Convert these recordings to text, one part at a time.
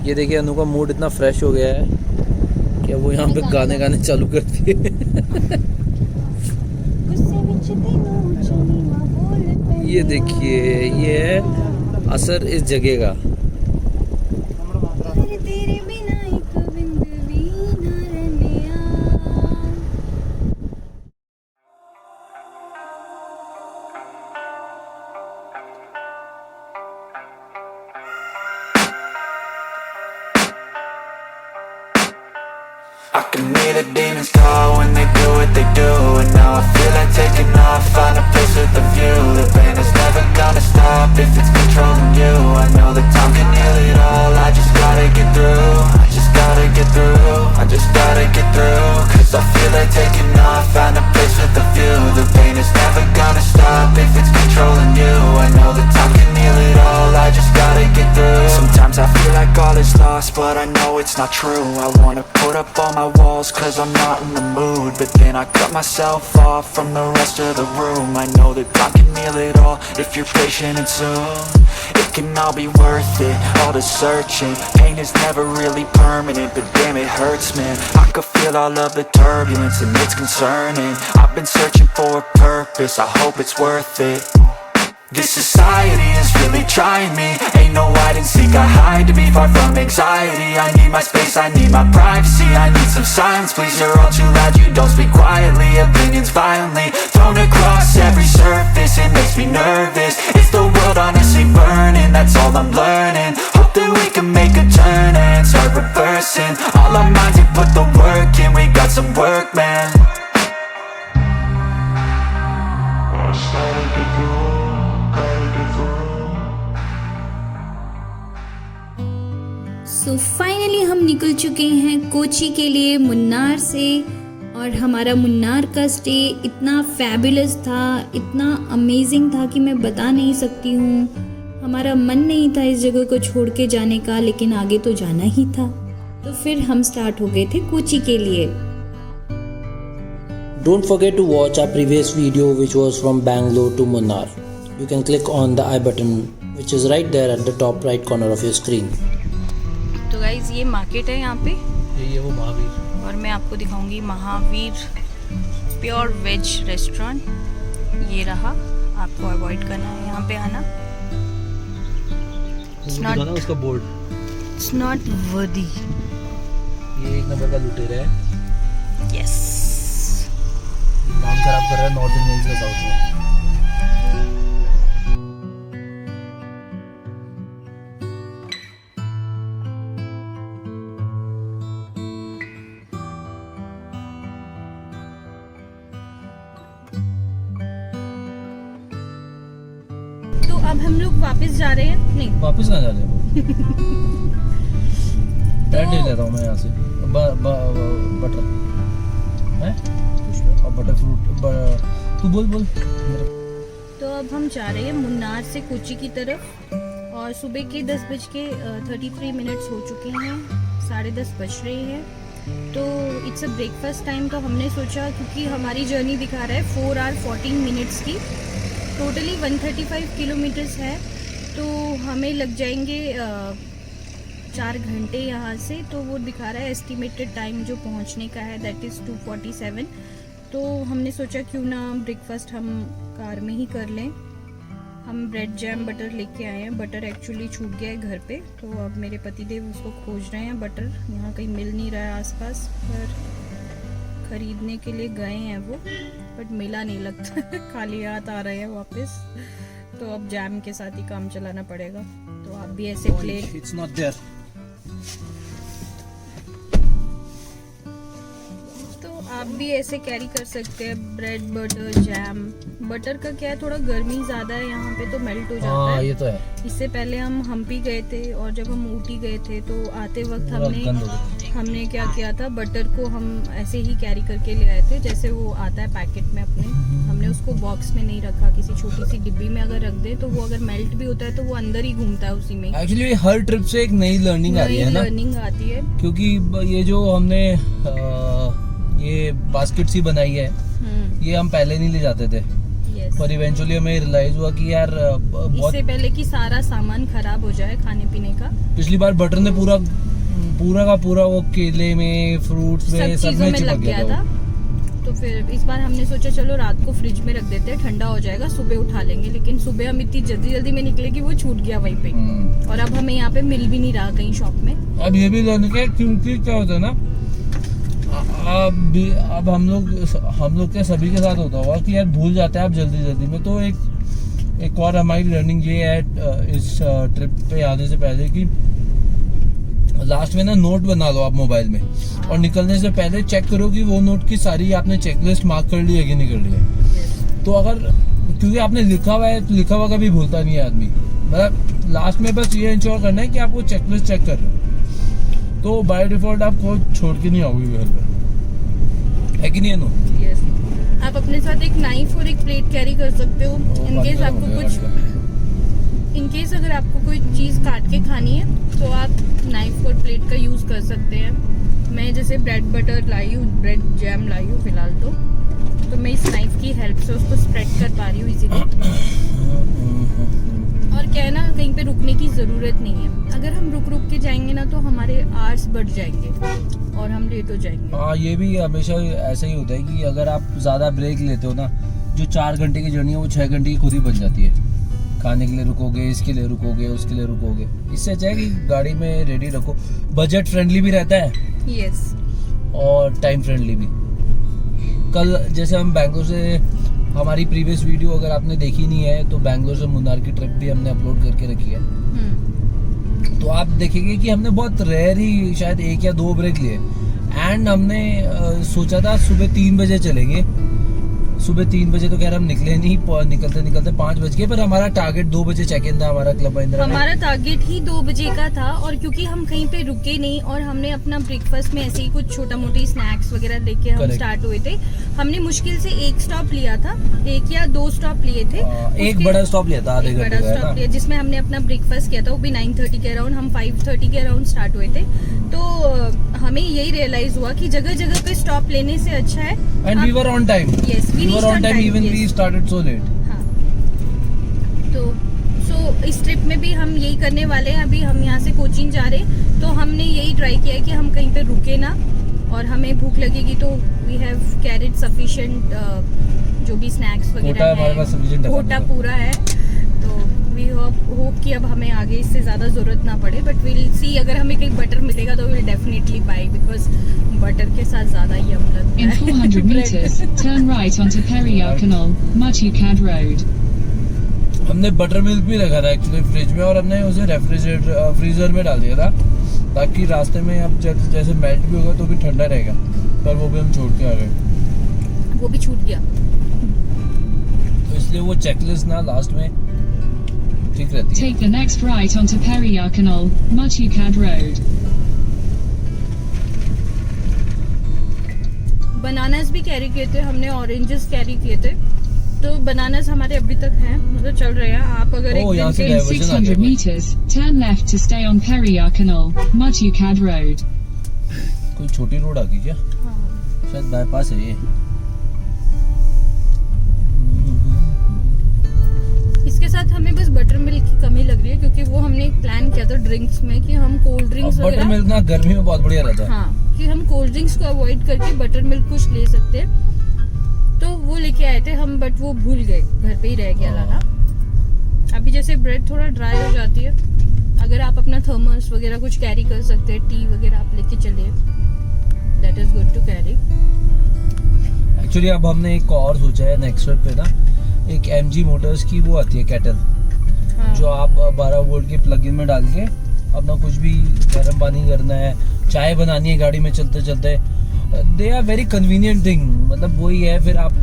ये देखिए अनु का मूड इतना फ्रेश हो गया है कि वो यहाँ पे गाने गाने चालू करती है। ये देखिए ये है असर इस जगह का। I can hear the demons call when they do what they do. And now I feel like taking off, find a place with a view. The pain is never gonna stop if it's controlling you. I know that time can heal it all, I just gotta get through. I just gotta get through, I just gotta get through. Cause I feel like taking off, find a place with a view. The pain is never gonna stop if it's controlling you. I know that time can heal it all, I just gotta get through. Sometimes I feel like all is lost, but I know it's not true. I wanna put up all my walls cause I'm not in the mood. But then I cut myself off from the rest of the room. I know that time can heal it all if you're patient and soon. It can all be worth it, all the searching. Pain is never really permanent, but damn it hurts, man. I could feel all of the turbulence and it's concerning. I've been searching for a purpose, I hope it's worth it. This society is really trying me. Ain't no hide and seek, I hide to be far from anxiety. I need my space, I need my privacy. I need some silence, please, you're all too loud. You don't speak quietly, opinions violently thrown across every surface. It makes me nervous, it's the world honestly burning. That's all I'm learning, hope that we can make a turn and start reversing all our minds and put the work in. We got some work, man. So finally हम निकल चुके हैं कोची के लिए मुन्नार से। और हमारा मुन्नार का स्टे इतना फैबुलस था, इतना अमेजिंग था कि मैं बता नहीं सकती हूँ। हमारा मन नहीं था इस जगह को छोड़ के जाने का, लेकिन आगे तो जाना ही था। तो फिर हम स्टार्ट हो गए थे कोची के लिए। Don't forget to watch our previous video which was from Bangalore to Munnar. You can click on the I button which is right there at the top right corner of your screen. तो guys ये market है यहाँ पे, ये वो महावीर, और मैं आपको दिखाऊंगी महावीर प्योर वेज रेस्टोरेंट। ये रहा, आपको अवॉइड करना है यहाँ पे आना। उसका बोर्ड, इट्स नॉट वर्दी। ये एक नंबर का लुटेरा है। यस, नाम खराब कर रहा है नॉर्थ इंडियंस का साउथ में। तो अब हम लोग वापस जा रहे हैं। नहीं, वापस कहाँ जा रहे हैं? ब्रेड ले लेता हूँ मैं यहाँ से, बटर है और बटर फ्रूट। तू बोल। तो अब हम जा रहे हैं मुन्नार से कोची की तरफ, और सुबह के 10:33 हो चुके हैं, 10:30 बज रहे हैं। तो इट्स अ ब्रेकफास्ट टाइम। तो हमने सोचा, क्योंकि हमारी जर्नी दिखा रहा है 4 आवर 14 मिनट्स की, टोटली 135 किलोमीटर्स है, तो हमें लग जाएंगे 4 घंटे यहाँ से। तो वो दिखा रहा है एस्टिमेटेड टाइम जो पहुँचने का है, दैट इज़ 2:47। तो हमने सोचा क्यों ना ब्रेकफास्ट हम कार में ही कर लें। हम ब्रेड जैम बटर लेके आए हैं। बटर एक्चुअली छूट गया है घर पे, तो अब मेरे पतिदेव उसको खोज रहे हैं। बटर यहाँ कहीं मिल नहीं रहा है आसपास, पर खरीदने के लिए गए हैं वो, बट मिला नहीं लगता। खाली हाथ आ रहे हैं वापस। तो अब जैम के साथ ही काम चलाना पड़ेगा। तो आप भी ऐसे प्लेट, इट्स नॉट देयर। आप भी ऐसे कैरी कर सकते हैं ब्रेड बटर जैम। बटर का क्या है, थोड़ा गर्मी ज़्यादा है यहाँ पे, तो मेल्ट हो जाता है। ये तो है। इससे पहले हम हम्पी गए थे, और जब हम ऊटी गए थे तो आते वक्त हमने क्या किया था, बटर को हम ऐसे ही कैरी करके ले आए थे, जैसे वो आता है पैकेट में अपने। हमने उसको बॉक्स में नहीं रखा, किसी छोटी सी डिब्बी में अगर रख दे तो वो अगर मेल्ट भी होता है तो वो अंदर ही घूमता है उसी में। एक्चुअली हर ट्रिप से एक नई लर्निंग आ रही है ना, लर्निंग आती है। क्योंकि ये जो हमने ये बास्केट सी बनाई है, ये हम पहले नहीं ले जाते थे। पर इवेंचुअली हमें रियलाइज हुआ कि यार बहुत, इससे पहले कि सारा सामान खराब हो जाए खाने पीने का, पिछली बार बटर ने पूरा का पूरा वो केले में, फ्रूट्स में, सब में चिपक गया था। तो फिर इस बार हमने सोचा चलो रात को फ्रिज में रख देते हैं, ठंडा हो जाएगा, सुबह उठा लेंगे। लेकिन सुबह हम इतनी जल्दी में निकले कि वो छूट गया वहीं पे, और अब हमें यहाँ पे मिल भी नहीं रहा कहीं शॉप में। अब ये भी लेने के, क्योंकि क्या होता है ना, अब हम लोग के सभी के साथ होता होगा कि यार भूल जाते हैं आप जल्दी में। तो एक और हमारी लर्निंग ये है इस ट्रिप पे आने से पहले कि लास्ट में ना नोट बना लो आप मोबाइल में, और निकलने से पहले चेक करो कि वो नोट की सारी आपने चेकलिस्ट मार्क कर ली है कि नहीं कर ली है। तो अगर, क्योंकि आपने लिखा हुआ है तो लिखा हुआ कभी भूलता नहीं है आदमी। मतलब लास्ट में बस ये इंश्योर करना है कि आप वो चेकलिस्ट चेक कर रहे हो, तो बाय डिफॉल्ट आप कोई छोड़ के नहीं आओगे घर पे, है कि नहीं अनु? यस। आप अपने साथ एक नाइफ और एक प्लेट कैरी कर सकते हो इनकेस आपको अगर आपको कोई चीज़ काट के खानी है तो आप नाइफ और प्लेट का यूज़ कर सकते हैं। मैं जैसे ब्रेड बटर लाई हूँ, ब्रेड जैम लाई हूँ फिलहाल, तो मैं इस नाइफ की हेल्प से उसको स्प्रेड कर पा रही हूँ इजीली। और क्या है ना, कहीं पे रुकने की ज़रूरत नहीं है। अगर हम रुक के जाएंगे ना तो हमारे आवर्स बढ़ जाएंगे और हम लेट हो जाएंगे। हाँ, ये भी हमेशा ऐसा ही होता है कि अगर आप ज़्यादा ब्रेक लेते हो ना, जो 4 घंटे की जर्नी है वो 6 घंटे की खुद ही बन जाती है। खाने के लिए रुकोगे, इसके लिए रुकोगे, उसके लिए रुकोगे। इससे अच्छा है कि गाड़ी में रेडी रखो। बजट फ्रेंडली भी रहता है, यस, और टाइम फ्रेंडली भी। कल जैसे हम बैंगलोर से, हमारी प्रीवियस वीडियो अगर आपने देखी नहीं है तो बैंगलोर से मुन्नार की ट्रिप भी हमने अपलोड करके रखी है। तो आप देखेंगे कि हमने बहुत रेयर ही शायद 1 या 2 ब्रेक लिए, एंड हमने सोचा था सुबह 3 बजे चलेंगे। सुबह 3 बजे तो खैर हम निकले नहीं, निकलते 5 बज गए, पर हमारा टारगेट 2 बजे चेक इन था हमारा क्लब महिंद्रा। हमारा टारगेट ही 2 बजे का था, और क्योंकि हम कहीं पे रुके नहीं और हमने अपना ब्रेकफास्ट में ऐसे ही कुछ छोटा मोटी स्नैक्स वगैरह लेके हम स्टार्ट हुए थे। हमने मुश्किल से 1 स्टॉप लिया था, 1 या 2 स्टॉप लिए थे। एक बड़ा स्टॉप लिया था, आधे घंटे का स्टॉप लिया जिसमें हमने अपना ब्रेकफास्ट किया था, वो भी 9:30 के अराउंड। हम 5:30 के अराउंड स्टार्ट हुए थे। तो हमें यही रियलाइज हुआ कि जगह पे स्टॉप लेने से अच्छा है। And we were on time. Yes, we were on time, even we started so late. हाँ, तो इस ट्रिप में भी हम यही करने वाले हैं। अभी हम यहाँ से कोचीन जा रहे हैं तो हमने यही ट्राई किया है कि हम कहीं पे रुके ना, और हमें भूख लगेगी तो वी हैव कैरिड सफिशिएंट जो भी स्नैक्स वगैरह है, कोटा पूरा है। तो वी होप कि अब हमें आगे इससे ज़्यादा ज़रूरत ना पड़े, बट विल सी। अगर हमें कहीं बटर मिलेगा तो will definitely buy, because butter के साथ ज़्यादा यम लगता है। In 400 meters, turn right onto Periyar Canal, Machukad Road. हमने बटर मिल्क भी रखा था एक्चुअली फ्रिज में, और हमने उसे फ्रीजर में डाल दिया था ताकि रास्ते में अब जैसे मेल्ट भी होगा तो भी ठंडा रहेगा, पर वो भी हम छोड़ के आ गए, वो भी छूट गया। तो इसलिए वो चेकलिस्ट ना लास्ट में ठीक रहती है। Take the next right onto Periyar Canal, Machukad Road. Bananas भी कैरी किए थे हमने, ऑरेंजेस कैरी किए थे। तो बनानास हमारे अभी तक हैं, मतलब चल रहे हैं। आप अगर एक दिन के 600 meters, turn left to stay on Periyar Canal, Machukad Road. कोई छोटी रोड आ गई क्या? हाँ। शायद बाईपास है ये। इसके साथ हमें बस बटर मिल्क की कमी लग रही है, क्योंकि वो हमने प्लान किया था ड्रिंक्स में कि हम कोल्ड ड्रिंक्स वगैरह, बटर मिल्क ना गर्मी में बहुत बढ़िया रहता है। हाँ, कि हम कोल्ड ड्रिंक्स को अवॉइड करके बटर मिल्क कुछ ले सकते हैं। तो वो लेके आए थे हम, बट वो भूल गए, घर पे ही रह गया लाना। अभी जैसे ब्रेड थोड़ा ड्राई हो जाती है, अगर आप अपना थर्मस वगैरह कुछ कैरी कर सकते हैं, टी वगैरह आप लेके चलिए, that is good to carry. Actually अब हमने एक और सोचा है नेक्स्ट ट्रिप पे ना, एक MG मोटर्स की वो आती है केटल, हाँ। जो आप 12 वोल्ट के प्लग इन में डाल के अपना कुछ भी गर्म पानी करना है, चाय बनानी है गाड़ी में चलते चलते, they are very convenient thing. मतलब वही है, फिर आप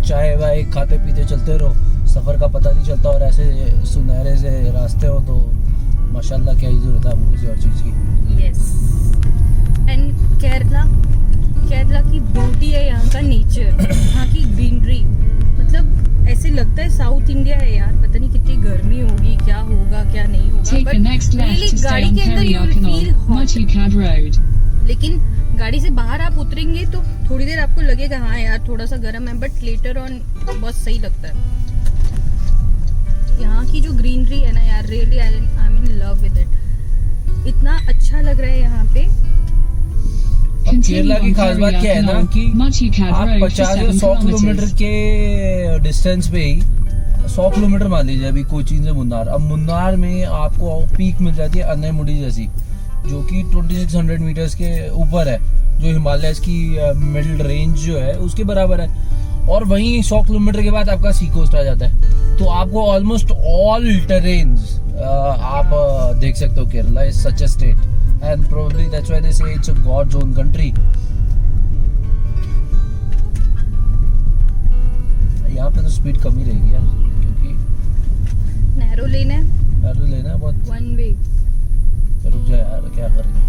चाय वाय खाते पीते चलते रहो, सफ़र का पता नहीं चलता, और ऐसे सुनहरे से रास्ते हो तो माशाल्लाह क्या ही जरूरत है आपको किसी और चीज़ की। यस, एंड केरला की ब्यूटी है यहाँ का नेचर, यहाँ की ग्रीनरी। मतलब ऐसे लगता है साउथ इंडिया है यार, पता नहीं कितनी गर्मी होगी, क्या होगा क्या नहीं होगा, Take the next left to stay on Periyar Canal, Machukad Road. लेकिन गाड़ी से बाहर आप उतरेंगे तो थोड़ी देर आपको लगेगा हाँ यार थोड़ा सा गर्म है, बट लेटर ऑन बहुत सही लगता है। यहाँ की जो ग्रीनरी है ना यार, really I am in love with it. अच्छा लग रहा है यहाँ पे। अब केरला की खास बात क्या है ना कि आप 50 या 100 किलोमीटर के डिस्टेंस पे ही 100 किलोमीटर मान लीजिए अभी कोचीन से मुन्नार। अब मुन्नार में आपको पीक मिल जाती है अनैमुडी जैसी, जो कि 2600 मीटर्स के ऊपर है, जो हिमालय की मिडिल रेंज जो है उसके बराबर है। और वहीं 100 किलोमीटर के बाद आपका सी कोस्ट आ जाता है, तो आपको ऑलमोस्ट ऑल टेरेन्स आप देख सकते हो। Kerala is such a state and probably that's why they say it's a God's own country. यहाँ पे तो स्पीड कम ही रहेगी यार, क्योंकि नैरो लेन है, बहुत। One way. रुक जा यार, क्या कर रही है?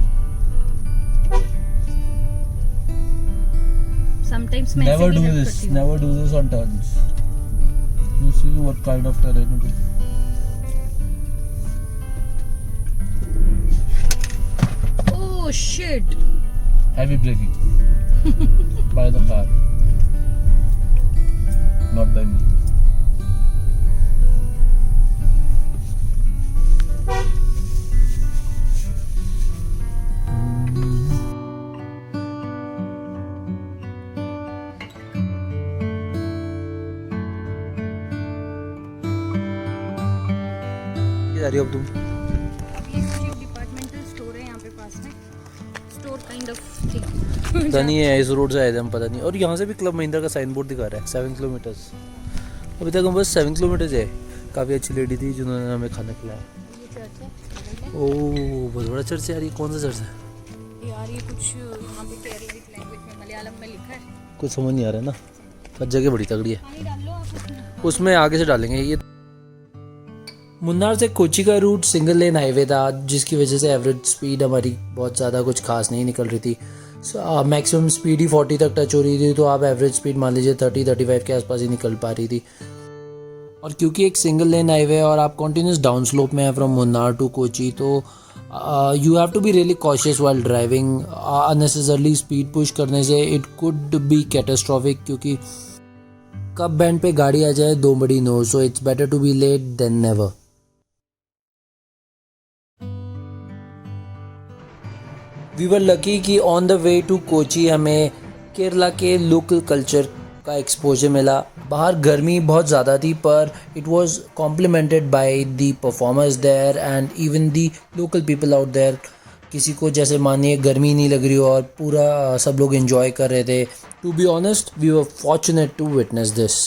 Sometimes मैं Never ऐसे do ही this. करती हूँ। Never do this on turns. You see what kind of terrain it is. Oh shit! Heavy braking by the car, not by me. जा रही हो अब तुम? ये कुछ डिपार्टमेंटल स्टोर है यहाँ पे पास में, स्टोर काइंड ऑफ थिंग। पता नहीं है, इस रोड से आए थे हम, पता नहीं। और यहाँ से भी क्लब महिंद्रा का साइन बोर्ड दिखा रहा है 7 किलोमीटर्स। अभी तक हम बस 7 किलोमीटर है। काफ़ी अच्छी लेडी थी जिन्होंने हमें खाना खिलाया। ये चर्च है। ओह बहुत बड़ा चर्च है यार। ये कौन सा चर्च है? यार ये कुछ यहाँ पे केरलिक लैंग्वेज में, मलयालम में लिखा है। कुछ समझ नहीं आ रहा है ना, पर जगह बड़ी तगड़ी है। पानी डाल लो आप उसमें। उसमें आगे से डालेंगे। ये मुन्नार से कोची का रूट सिंगल लेन हाईवे था, जिसकी वजह से एवरेज स्पीड हमारी बहुत ज़्यादा कुछ खास नहीं निकल रही थी। मैक्सिमम स्पीड ही 40 तक टच हो रही थी, तो आप एवरेज स्पीड मान लीजिए 30-35 के आसपास ही निकल पा रही थी। और क्योंकि एक सिंगल लेन हाईवे और आप कॉन्टिन्यूस डाउन स्लोप में है फ्रॉम मुन्नार टू कोची, तो you have to be really cautious while driving. Unnecessarily speed push करने से इट कुड बी कैटास्ट्रॉफिक, क्योंकि कब बैंड पे गाड़ी आ जाए दो बड़ी नो। So it's better to be late than never. We were lucky कि on the way to Kochi हमें केरला के लोकल कल्चर का एक्सपोजर मिला। बाहर गर्मी बहुत ज़्यादा थी, पर it was complemented by the performers there and even the local people out there. किसी को जैसे मानिए गर्मी नहीं लग रही हो और पूरा सब लोग एंजॉय कर रहे थे। To be honest, we were fortunate to witness this.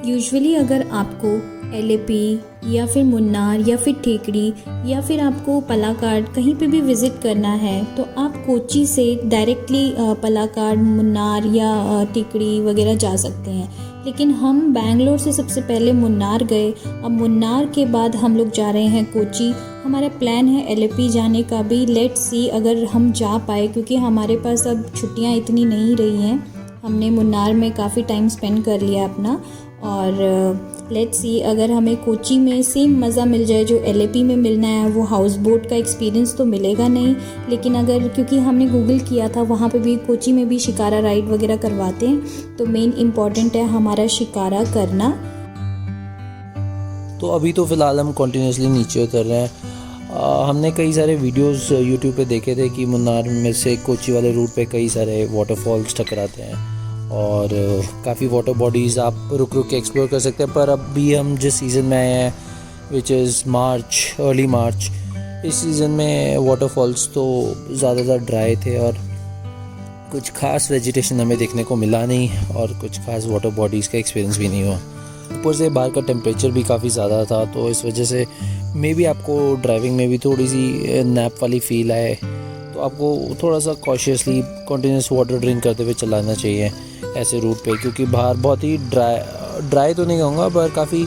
Usually अगर आपको एलएपी या फिर मुन्नार या फिर टेकड़ी या फिर आपको पलाकाड कहीं पे भी विज़िट करना है, तो आप कोची से डायरेक्टली पलाकाड, मुन्नार या टेकड़ी वगैरह जा सकते हैं। लेकिन हम बैंगलोर से सबसे पहले मुन्नार गए। अब मुन्नार के बाद हम लोग जा रहे हैं कोची। हमारा प्लान है एलएपी जाने का भी। लेट्स सी अगर हम जा पाए, क्योंकि हमारे पास अब छुट्टियां इतनी नहीं रही हैं। हमने मुन्नार में काफ़ी टाइम स्पेंड कर लिया अपना। और लेट्स सी, अगर हमें कोची में सेम मज़ा मिल जाए जो LAP में मिलना है, वो हाउस बोट का एक्सपीरियंस तो मिलेगा नहीं, लेकिन अगर, क्योंकि हमने गूगल किया था, वहाँ पे भी कोची में भी शिकारा राइड वगैरह करवाते हैं, तो मेन इम्पॉर्टेंट है हमारा शिकारा करना। तो अभी तो फ़िलहाल हम कंटिन्यूसली नीचे उतर रहे हैं। हमने कई सारे वीडियोस यूट्यूब पे देखे थे कि मुन्नार में से कोची वाले रूट पे कई सारे वाटरफॉल्स टकराते हैं और काफ़ी वाटर बॉडीज़ आप रुक रुक के एक्सप्लोर कर सकते हैं। पर अभी हम जिस सीज़न में आए हैं, विच इज़ मार्च, अर्ली मार्च, इस सीज़न में वाटरफॉल्स तो ज़्यादातर ड्राई थे और कुछ खास वेजिटेशन हमें देखने को मिला नहीं और कुछ खास वाटर बॉडीज़ का एक्सपीरियंस भी नहीं हुआ। ऊपर से बाहर का टेम्परेचर भी काफ़ी ज़्यादा था, तो इस वजह से मे बी आपको ड्राइविंग में भी थोड़ी सी नैप वाली फील आए, तो आपको थोड़ा सा कॉशियसली कंटिन्यूस वाटर ड्रिंक करते हुए चलाना चाहिए ऐसे रूट पे, क्योंकि बाहर बहुत ही ड्राई तो नहीं कहूँगा, पर काफ़ी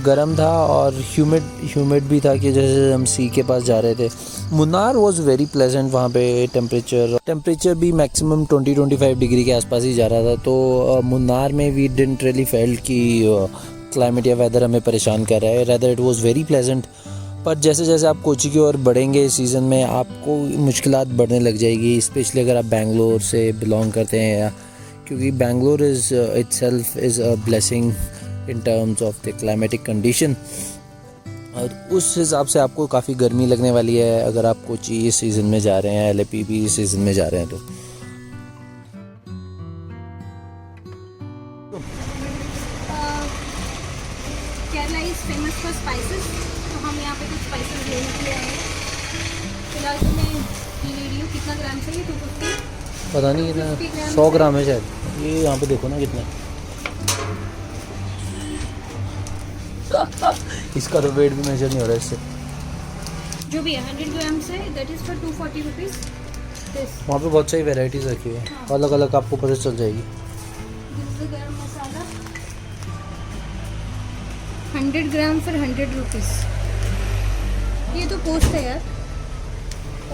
गर्म था और ह्यूमिड भी था कि जैसे हम सी के पास जा रहे थे। मुन्नार वाज वेरी प्लेजेंट, वहाँ पे टेम्परेचर भी मैक्सिमम 20-25 डिग्री के आसपास ही जा रहा था। तो मुन्नार में वी डिडंट रियली फेल्ट कि क्लाइमेट या वेदर हमें परेशान कर रहा है, rather it was very pleasant. पर जैसे जैसे आप कोची की ओर बढ़ेंगे इस सीज़न में, आपको मुश्किलात बढ़ने लग जाएगी, स्पेशली अगर आप बेंगलोर से बिलोंग करते हैं, या क्योंकि Bangalore is itself is a blessing in terms of the climatic condition. और उस हिसाब से आपको काफ़ी गर्मी लगने वाली है अगर आप कोची इस सीज़न में जा रहे हैं, LAP भी इस सीज़न में जा रहे हैं। तो Kerala is famous for spices, तो हम यहाँ पे कुछ स्पाइसेस लेने के लिए आए हैं। फिलहाल तो मैं ये ले रही हूँ, कितना ग्राम चाहिए? 250। पता नहीं कितना, 100 ग्राम है शायद। ये यहाँ पे देखो ना कितना इसका तो वेट भी मेजर नहीं हो रहा है इससे। जो भी है 100 ग्राम से, दैट इज़ फॉर 240 रुपीज़। वहाँ पे बहुत सारी वेराइटीज़ रखी हुई है, अलग अलग आपको पता चल जाएगी। गरम मसाला 100 ग्राम फॉर 100 रुपीज़। ये तो पोस्ट है यार,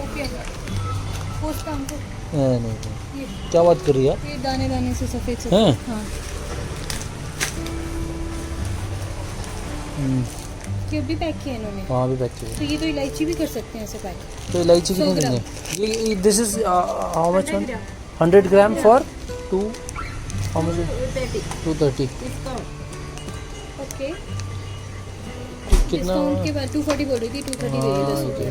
ओके पोस्ट का हमको नहीं, ये क्या बात कर रही है? ये दाने दाने से सफ़ेद हैं? सफ़ेद। हाँ, ये भी पैक किया इन्होंने। वहाँ भी पैक चाहिए। तो ये तो इलायची भी कर सकते हैं ऐसे पैक। तो इलायची 100 कितनी ग्राम। देंगे? ये this is how much? 100 gram. 100 gram for 2, how much? 230। Okay, कितना? डिस्काउंट के बाद 240 बोल रही थी, 230 दे रही है, 10 रुपये।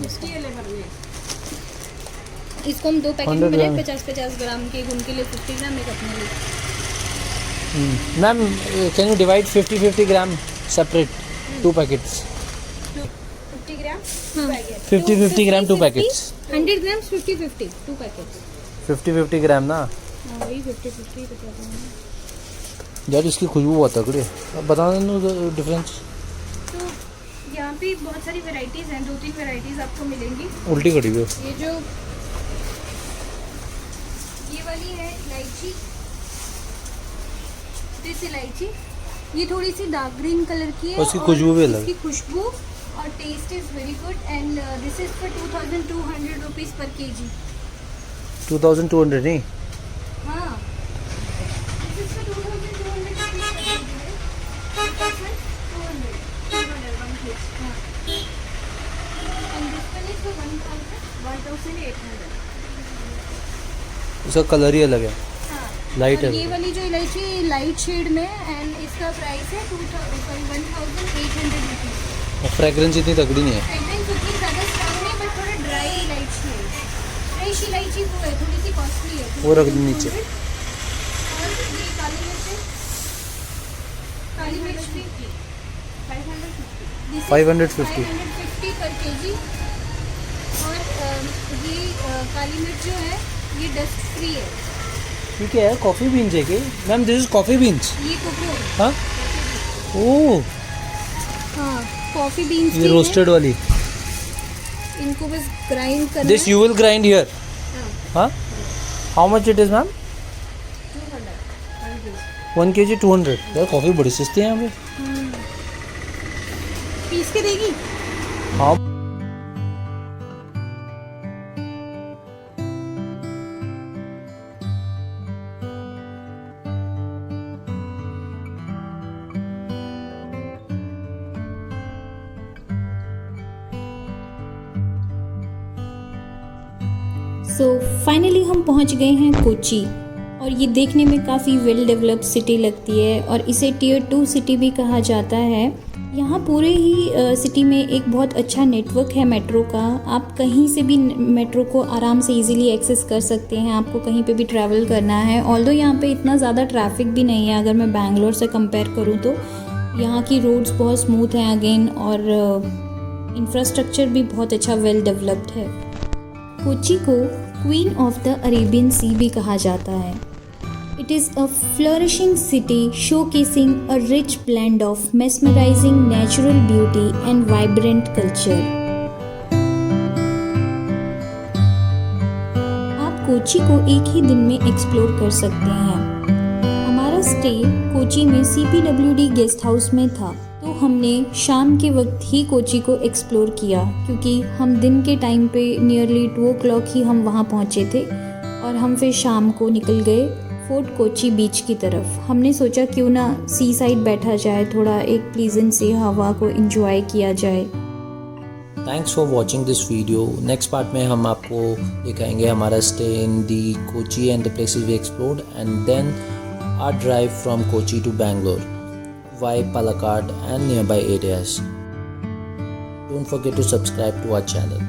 इसको हम 2 पैकेट 100 में ग्राम। 50-50 ग्राम के, उनके लिए 50 ग्राम, एक अपने लिए। Ma'am can you divide 50-50 gram separate, 2 packets? 50 gram 50-50 gram 2 packets. 100 gram 50-50 2 packets. 50-50 ग्राम ना हाँ वही 50-50 बता रहे हैं। यार, इसकी खुशबू बहुत तगड़ी है। अब बता दें डिफरेंस। तो यहाँ पे बहुत सारी वैरायटीज़ हैं, 2-3 वैरायटीज़ आपको मिलेंगी। उल्टी कड़ी हुई। ये जो ये वाली है इलायची, दिस इलायची, ये थोड़ी सी डार्क ग्रीन कलर की है, और इसकी और खुशबू भी अलग है। इसकी खुशबू और taste is very good, and this is for 2200 rupees पर kg। 2200 नहीं? हाँ, this is for 2200 per kg, 200 1 kg, हाँ। And this one is for 1800। उसका कलर ही अलग है, हाँ, लाइट और ये है। वाली जो इलायची लाइट शेड में, एंड इसका प्राइस है 1800 रुपीज़। और फ्रेगरेंस इतनी तगड़ी नहीं है। फ्रेगरेंस उतनी ज़्यादा स्ट्रॉन्ग नहीं, बट थोड़ा ड्राई इलायची है। फ्रेश इलायची वो है, थोड़ी सी कॉस्टली है। वो रख दो नीचे। और ये काली मिर्च है, काली मिर्च भी 550 पर kg। और ये काली मिर्च जो है ये डस्ट फ्री है। ठीक है, कॉफ़ी बीन्स है कि ma'am? This is coffee beans. ये कोको, हाँ, ओह, हाँ कॉफ़ी बीन्स ये रोस्टेड वाली। इनको बस ग्राइंड करना दिस है। You will grind here? हाँ, हाँ, how much it is ma'am? 1 kg 200। यार कॉफ़ी बड़ी सस्ती है यहाँ पे। पीस के देगी। हाँ, सो फाइनली हम पहुंच गए हैं कोची, और ये देखने में काफ़ी वेल डेवलप्ड सिटी लगती है और इसे टियर 2 सिटी भी कहा जाता है। यहाँ पूरे ही सिटी में एक बहुत अच्छा नेटवर्क है मेट्रो का। आप कहीं से भी मेट्रो को आराम से इजीली एक्सेस कर सकते हैं, आपको कहीं पे भी ट्रैवल करना है। ऑल्दो यहाँ पे इतना ज़्यादा ट्रैफिक भी नहीं है, अगर मैं बैंगलोर से कंपेयर करूँ तो यहाँ की रोड्स बहुत स्मूथ हैं अगेन, और इंफ्रास्ट्रक्चर भी बहुत अच्छा वेल डेवलप्ड है। कोची को क्वीन ऑफ द अरेबियन सी भी कहा जाता है। It is a flourishing city showcasing a rich blend of mesmerizing natural beauty and vibrant culture. आप कोची को एक ही दिन में एक्सप्लोर कर सकते हैं। हमारा स्टे कोची में CPWD गेस्ट हाउस में था, तो हमने शाम के वक्त ही कोची को एक्सप्लोर किया, क्योंकि हम दिन के टाइम पे नियरली 2 o'clock ही हम वहाँ पहुँचे थे, और हम फिर शाम को निकल गए फोर्ट कोची बीच की तरफ। हमने सोचा क्यों ना सी साइड बैठा जाए, थोड़ा एक प्लीजेंट सी हवा को एंजॉय किया जाए। Thanks for watching this video. Next part में हम आपको दिखाएंगे हमारा stay in the Kochi and the places we explored, and then our drive from Kochi to Bangalore via Palakkad and nearby areas. Don't forget to subscribe to our channel.